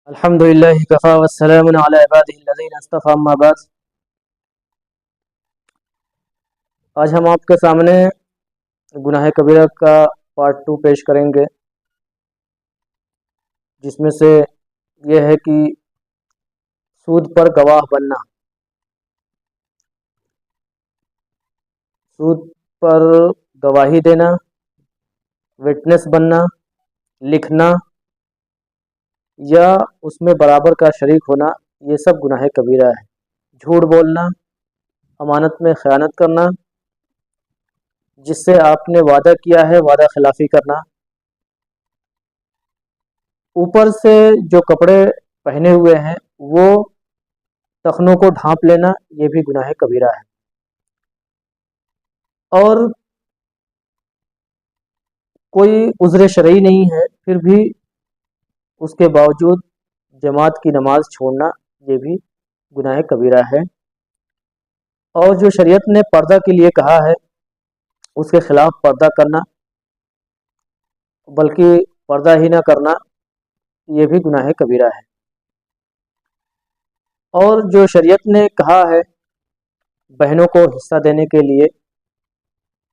अल्हम्दुलिल्लाहि Kaffa वस्सलामुन अला इबादिहिल्लज़ीना इस्तफ़ा अम्मा बाद। आज हम आपके सामने गुनाह कबीरा का पार्ट 2 पेश करेंगे, जिसमें से यह है कि सूद पर गवाह बनना। सूद पर गवाही देना, विटनेस बनना, लिखना या उसमें बराबर का शरीक होना, ये सब गुनाह कबीरा है। झूठ बोलना, अमानत में ख़यानत करना, जिससे आपने वादा किया है वादा खिलाफ़ी करना, ऊपर से जो कपड़े पहने हुए हैं वो टखनों को ढांप लेना, ये भी गुनाह कबीरा है। और कोई उज़्र शरई नहीं है, फिर भी उसके बावजूद जमात की नमाज छोड़ना, ये भी गुनाह कबीरा है। और जो शरीयत ने पर्दा के लिए कहा है उसके ख़िलाफ़ पर्दा करना, बल्कि पर्दा ही ना करना, ये भी गुनाह कबीरा है। और जो शरीयत ने कहा है बहनों को हिस्सा देने के लिए,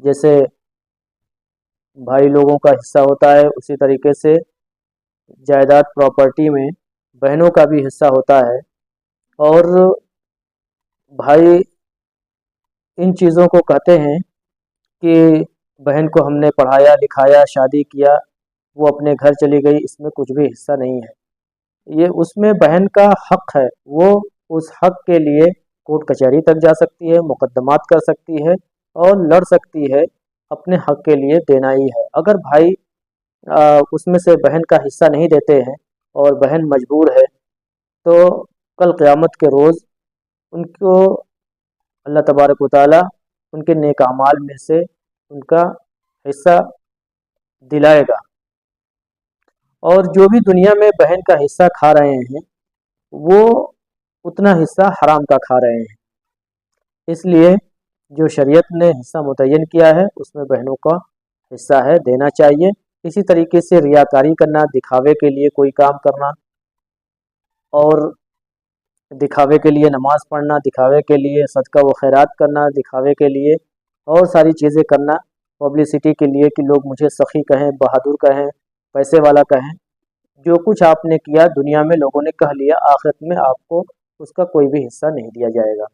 जैसे भाई लोगों का हिस्सा होता है, उसी तरीके से जायदाद प्रॉपर्टी में बहनों का भी हिस्सा होता है। और भाई इन चीज़ों को कहते हैं कि बहन को हमने पढ़ाया लिखाया शादी किया, वो अपने घर चली गई, इसमें कुछ भी हिस्सा नहीं है। ये उसमें बहन का हक है, वो उस हक के लिए कोर्ट कचहरी तक जा सकती है, मुकदमात कर सकती है और लड़ सकती है। अपने हक के लिए देना ही है। अगर भाई उसमें से बहन का हिस्सा नहीं देते हैं और बहन मजबूर है, तो कल क़यामत के रोज़ उनको अल्लाह तबारक व तआला उनके नेक अमाल में से उनका हिस्सा दिलाएगा। और जो भी दुनिया में बहन का हिस्सा खा रहे हैं वो उतना हिस्सा हराम का खा रहे हैं। इसलिए जो शरीयत ने हिस्सा मुतय्यन किया है उसमें बहनों का हिस्सा है, देना चाहिए। इसी तरीके से रियाकारी करना, दिखावे के लिए कोई काम करना और दिखावे के लिए नमाज पढ़ना, दिखावे के लिए सदका व खैरात करना, दिखावे के लिए और सारी चीज़ें करना, पब्लिसिटी के लिए कि लोग मुझे सखी कहें, बहादुर कहें, पैसे वाला कहें। जो कुछ आपने किया दुनिया में लोगों ने कह लिया, आखिरत में आपको उसका कोई भी हिस्सा नहीं दिया जाएगा।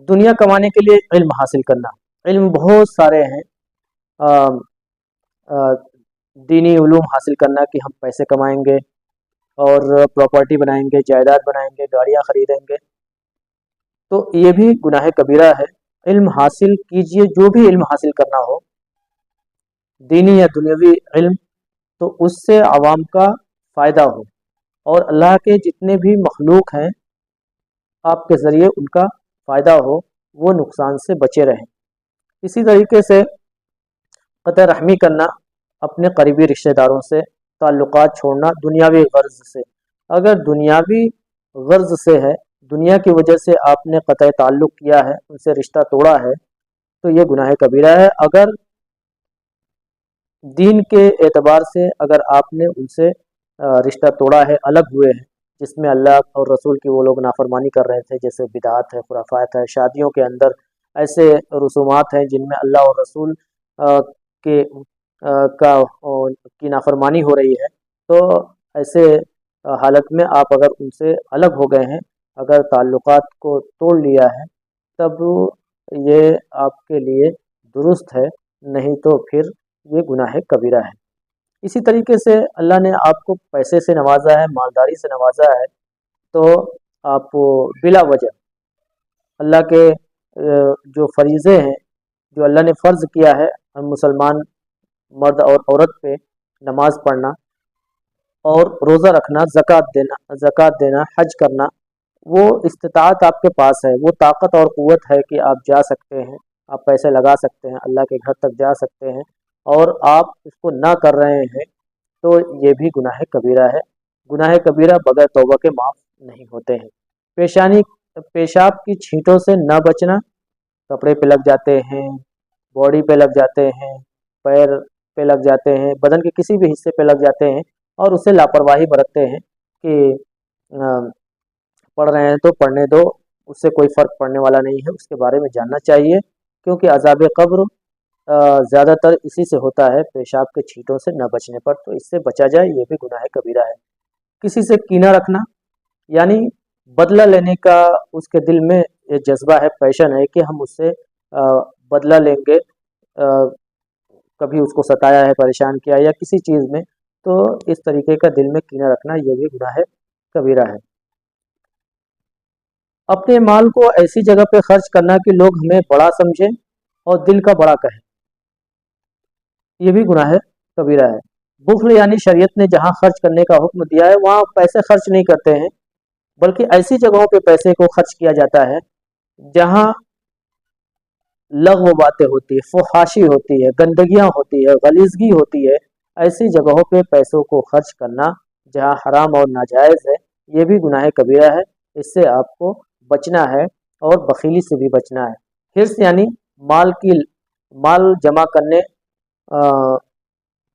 दुनिया कमाने के लिए इल्म हासिल करना, इल्म बहुत सारे हैं। आ, आ, दीनी उलूम हासिल करना कि हम पैसे कमाएंगे और प्रॉपर्टी बनाएंगे, जायदाद बनाएंगे, गाड़ियाँ खरीदेंगे, तो ये भी गुनाह कबीरा है। इल्म हासिल कीजिए, जो भी इल्म हासिल करना हो, दीनी या दुनियावी इल्म, तो उससे आवाम का फ़ायदा हो और अल्लाह के जितने भी मखलूक हैं आपके ज़रिए उनका फ़ायदा हो, वो नुकसान से बचे रहें। इसी तरीके से क़त्ल रहमी करना, अपने करीबी रिश्तेदारों से ताल्लुक़ात छोड़ना दुनियावी गर्ज़ से। अगर दुनियावी गर्ज़ से है, दुनिया की वजह से आपने क़त्ल ताल्लुक़ किया है, उनसे रिश्ता तोड़ा है, तो ये गुनाह कबीरा है। अगर दीन के एतबार से अगर आपने उनसे रिश्ता तोड़ा है, अलग हुए हैं, जिसमें अल्लाह और रसूल की वो लोग नाफरमानी कर रहे थे, जैसे बिदात है, खुराफात है, शादियों के अंदर ऐसे रसूमात हैं जिनमें अल्लाह और रसूल के की नाफरमानी हो रही है, तो ऐसे हालत में आप अगर उनसे अलग हो गए हैं, अगर ताल्लुकात को तोड़ लिया है, तब ये आपके लिए दुरुस्त है, नहीं तो फिर ये गुनाह कबीरा है। इसी तरीके से अल्लाह ने आपको पैसे से नवाजा है, मालदारी से नवाजा है, तो आप बिला वजह अल्लाह के जो फरीज़े हैं, जो अल्लाह ने फ़र्ज़ किया है हम मुसलमान मर्द और औरत पे, नमाज पढ़ना और रोज़ा रखना, ज़कात देना, हज करना, वो इस्तिताअत आपके पास है, वो ताकत और क़ुव्वत है कि आप जा सकते हैं, आप पैसे लगा सकते हैं, अल्लाह के घर तक जा सकते हैं, और आप इसको ना कर रहे हैं, तो ये भी गुनाह कबीरा है। गुनाह कबीरा बगैर तौबा के माफ़ नहीं होते हैं। पेशानी पेशाब की छींटों से न बचना, कपड़े पे लग जाते हैं, बॉडी पे लग जाते हैं, पैर पे लग जाते हैं, बदन के किसी भी हिस्से पे लग जाते हैं और उससे लापरवाही बरतते हैं, کہ पढ़ रहे हैं तो पढ़ने दो, उससे कोई फ़र्क पड़ने वाला नहीं है, उसके बारे में जानना चाहिए, क्योंकि अज़ाब क़ब्र ज़्यादातर इसी से होता है, पेशाब के छींटों से न बचने पर। तो इससे बचा जाए, ये भी गुनाह कबीरा है। किसी से कीना रखना, यानी बदला लेने का उसके दिल में ये जज्बा है, पैशन है कि हम उससे बदला लेंगे, कभी उसको सताया है, परेशान किया या किसी चीज़ में, तो इस तरीके का दिल में कीना रखना, ये भी गुनाह कबीरा है। अपने माल को ऐसी जगह पे खर्च करना कि लोग हमें बड़ा समझें और दिल का बड़ा कहें, ये भी गुनाह कबीरा है। बुख्ल, यानी शरीयत ने जहाँ खर्च करने का हुक्म दिया है वहाँ पैसे खर्च नहीं करते हैं, बल्कि ऐसी जगहों पे पैसे को खर्च किया जाता है जहाँ लग़्व बातें होती है, फुहाशी होती है, गंदगियाँ होती है, गलीज़गी होती है। ऐसी जगहों पे पैसों को खर्च करना जहाँ हराम और नाजायज़ है, ये भी गुनाह कबीरा है। इससे आपको बचना है और बखीली से भी बचना है। हिर्स, यानी माल जमा करने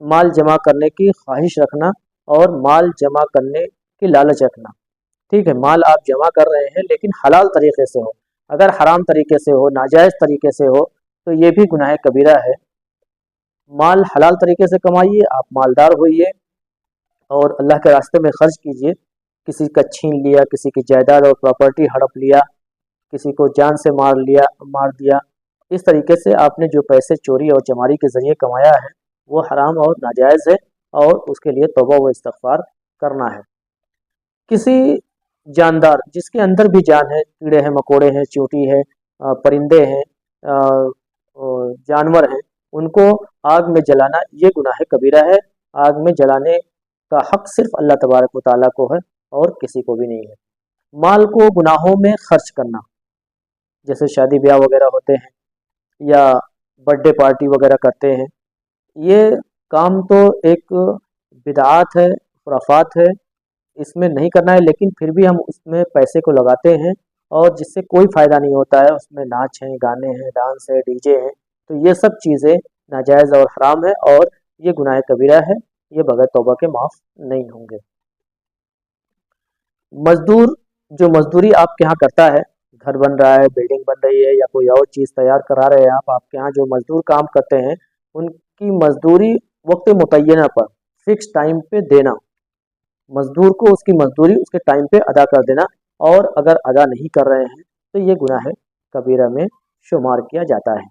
माल जमा करने की ख्वाहिश रखना और माल जमा करने की लालच रखना। ठीक है, माल आप जमा कर रहे हैं लेकिन हलाल तरीके से हो, अगर हराम तरीके से हो, नाजायज़ तरीके से हो, तो ये भी गुनाह कबीरा है। माल हलाल तरीके से कमाइए, आप मालदार होइए और अल्लाह के रास्ते में खर्च कीजिए। किसी का छीन लिया, किसी की जायदाद और प्रॉपर्टी हड़प लिया, किसी को जान से मार दिया, इस तरीके से आपने जो पैसे चोरी और चमारी के ज़रिए कमाया है वो हराम और नाजायज़ है और उसके लिए तौबा व इस्तिग़फ़ार करना है। किसी जानदार जिसके अंदर भी जान है, कीड़े हैं, मकोड़े हैं, चींटी है, परिंदे हैं, जानवर हैं, उनको आग में जलाना, ये गुनाह कबीरा है। आग में जलाने का हक सिर्फ अल्लाह तबारक व तआला को है और किसी को भी नहीं है। माल को गुनाहों में खर्च करना, जैसे शादी ब्याह वगैरह होते हैं या बर्थडे पार्टी वगैरह करते हैं, ये काम तो एक बिदआत है, खुराफात है, इसमें नहीं करना है, लेकिन फिर भी हम उसमें पैसे को लगाते हैं और जिससे कोई फ़ायदा नहीं होता है। उसमें नाच हैं, गाने हैं, डांस है, डीजे हैं, तो ये सब चीज़ें नाजायज़ और हराम है और ये गुनाह कबीरा है, ये बगैर तौबा के माफ़ नहीं होंगे। मजदूर, जो मजदूरी आपके यहाँ करता है, घर बन रहा है, बिल्डिंग बन रही है या कोई और चीज़ तैयार करा रहे हैं आप, आपके यहाँ जो मजदूर काम करते हैं, उनकी मजदूरी वक्त मुतय्यना पर फिक्स टाइम पे देना, मजदूर को उसकी मजदूरी उसके टाइम पे अदा कर देना, और अगर अदा नहीं कर रहे हैं तो ये गुनाह कबीरा में शुमार किया जाता है।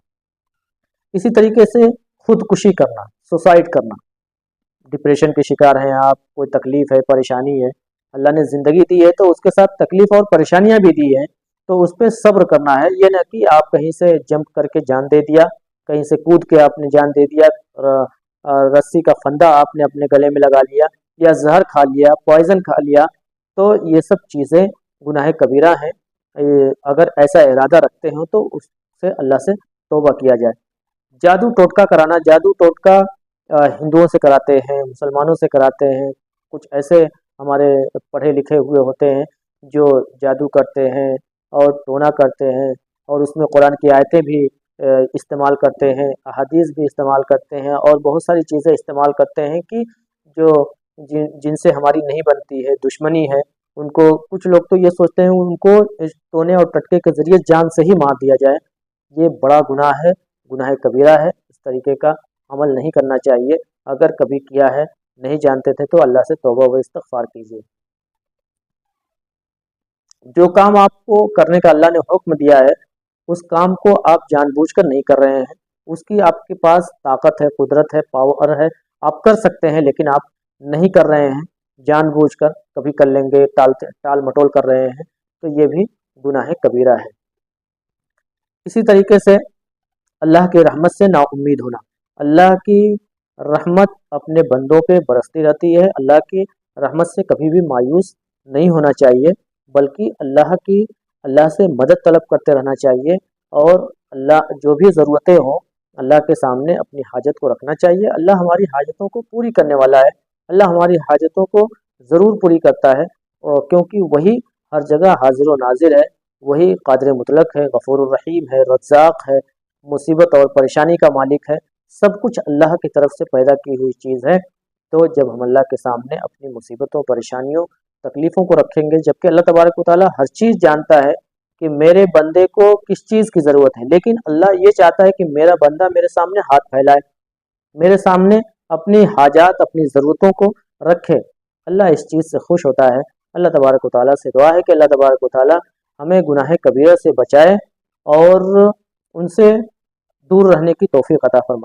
इसी तरीके से खुदकुशी करना, सुसाइड करना, डिप्रेशन के शिकार हैं आप, कोई तकलीफ़ है, परेशानी है, अल्लाह ने ज़िंदगी दी है तो उसके साथ तकलीफ़ और परेशानियां भी दी हैं, तो उस पर सब्र करना है। ये ना कि आप कहीं से जंप करके जान दे दिया, कहीं से कूद के आपने जान दे दिया, रस्सी का फंदा आपने अपने गले में लगा लिया या जहर खा लिया, पॉइज़न खा लिया, तो ये सब चीज़ें गुनाह कबीरा हैं। अगर ऐसा इरादा रखते हो तो उससे अल्लाह से तौबा किया जाए। जादू टोटका कराना, जादू टोटका हिंदुओं से कराते हैं, मुसलमानों से कराते हैं, कुछ ऐसे हमारे पढ़े लिखे हुए होते हैं जो जादू करते हैं और टोना करते हैं और उसमें कुरान की आयतें भी इस्तेमाल करते हैं, अहादीस भी इस्तेमाल करते हैं और बहुत सारी चीज़ें इस्तेमाल करते हैं कि जो जिनसे हमारी नहीं बनती है, दुश्मनी है, उनको कुछ लोग तो ये सोचते हैं उनको इस टोने और टटके के ज़रिए जान से ही मार दिया जाए। ये बड़ा गुनाह है, गुनाह कबीरा है। इस तरीके का अमल नहीं करना चाहिए। अगर कभी किया है, नहीं जानते थे, तो अल्लाह से तौबा व इस्तिग़फ़ार कीजिए। जो काम आपको करने का अल्लाह ने हुक्म दिया है, उस काम को आप जानबूझकर नहीं कर रहे हैं, उसकी आपके पास ताकत है, कुदरत है, पावर है, आप कर सकते हैं, लेकिन आप नहीं कर रहे हैं, जानबूझकर कभी कर लेंगे, टाल मटोल कर रहे हैं, तो ये भी गुनाह कबीरा है। इसी तरीके से अल्लाह की रहमत से नाउम्मीद होना, अल्लाह की रहमत अपने बंदों पे बरसती रहती है, अल्लाह की रहमत से कभी भी मायूस नहीं होना चाहिए, बल्कि अल्लाह से मदद तलब करते रहना चाहिए और अल्लाह जो भी ज़रूरतें हों अल्लाह के सामने अपनी हाजत को रखना चाहिए। अल्लाह हमारी हाजतों को पूरी करने वाला है, अल्लाह हमारी हाजतों को ज़रूर पूरी करता है, और क्योंकि वही हर जगह हाजिर व नाजिर है, वही कादिर मुतलक है, गफूरुर रहीम है, रज़्ज़ाक़ है, मुसीबत और परेशानी का मालिक है, सब कुछ अल्लाह की तरफ से पैदा की हुई चीज़ है। तो जब हम अल्लाह के सामने अपनी मुसीबतों, परेशानियों, تکلیفوں کو رکھیں گے، جبکہ اللہ تبارک و تعالیٰ ہر چیز جانتا ہے کہ میرے بندے کو کس چیز کی ضرورت ہے، لیکن اللہ یہ چاہتا ہے کہ میرا بندہ میرے سامنے ہاتھ پھیلائے، میرے سامنے اپنی حاجات، اپنی ضرورتوں کو رکھے۔ اللہ اس چیز سے خوش ہوتا ہے۔ اللہ تبارک و تعالیٰ سے دعا ہے کہ اللہ تبارک و تعالیٰ ہمیں گناہ کبیرہ سے بچائے اور ان سے دور رہنے کی توفیق عطا فرمائے۔